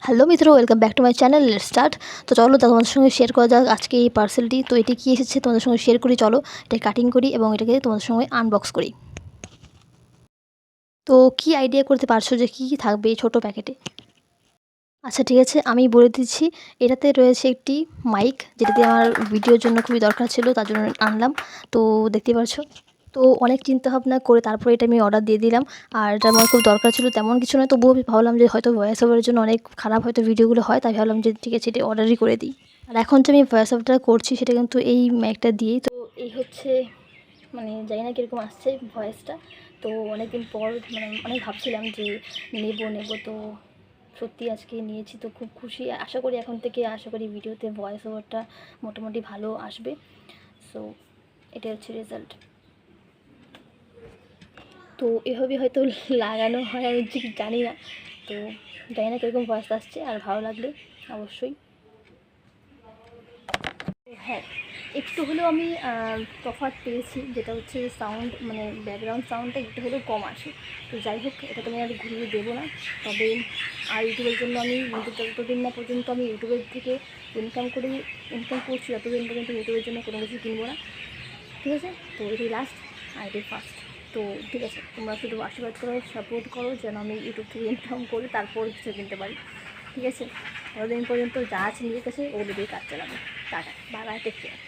Hello Mitra, welcome back to my channel. Let's start. তো চলো তোমাদের সঙ্গে শেয়ার করা যাক আজকে এই পার্সেলটি। তো এটি কী এসেছে তোমাদের সঙ্গে শেয়ার করি। চলো এটা কাটিং করি এবং এটাকে তোমাদের সঙ্গে আনবক্স করি। তো কি আইডিয়া করতে পারছো যে কী কী থাকবে এই ছোটো প্যাকেটে? আচ্ছা ঠিক আছে, আমি বলে দিচ্ছি। এটাতে রয়েছে একটি মাইক, যেটাতে আমার ভিডিওর জন্য খুবই দরকার ছিল, তার জন্য আনলাম। তো দেখতে পাচ্ছো। তো অনেক চিন্তাভাবনা করে তারপরে এটা আমি অর্ডার দিয়ে দিলাম। আর এটা আমার খুব দরকার ছিল, তেমন কিছু নয়, তবুও আমি ভাবলাম যে হয়তো ভয়েস ওভারের জন্য অনেক খারাপ হয়তো ভিডিওগুলো হয়, তাই ভাবলাম যে ঠিক আছে এটা অর্ডারই করে দিই। আর এখন যে আমি ভয়েস ওভারটা করছি সেটা কিন্তু এই মাইকটা দিয়েই। তো এই হচ্ছে, মানে জানি না কীরকম আসছে ভয়েসটা। তো অনেক দিন পর অনেক ভাবছিলাম যে নেব তো সত্যি আজকে নিয়েছি, তো খুব খুশি। আশা করি এখন থেকে ভিডিওতে ভয়েস ওভারটা মোটামুটি ভালো আসবে। সো এটা হচ্ছে রেজাল্ট। তো এভাবে হয়তো লাগানো হয়, আমি ঠিক জানি না। তো জানি না কীরকম ভয়েস আসছে, আর ভালো লাগলে অবশ্যই। হ্যাঁ, একটু হলেও আমি তফাৎ পেয়েছি, যেটা হচ্ছে সাউন্ড, মানে ব্যাকগ্রাউন্ড সাউন্ডটা একটু হলেও কম আসে। তো যাই হোক, এটা তো আমি আর ঘুরিয়ে দেবো না। তবে আর ইউটিউবের জন্য আমি যতদিন না পর্যন্ত আমি ইউটিউবের থেকে ইনকাম করছি, ততদিন পর্যন্ত ইউটিউবের জন্য কোনো কিছু কিনবো না। ঠিক আছে? তো এটাই লাস্ট আর এটাই ফার্স্ট। তো ঠিক আছে, তোমরা শুধু আশীর্বাদ করো, সাপোর্ট করো, যেন আমি ইউটিউব থেকে ইনকাম করি, তারপর কিছু কিনতে পারি। ঠিক আছে? ততদিন পর্যন্ত যা আছে নিজের কাছে ওগুলো দিয়ে কাজ চালাবো। Tata, bye bye, take care.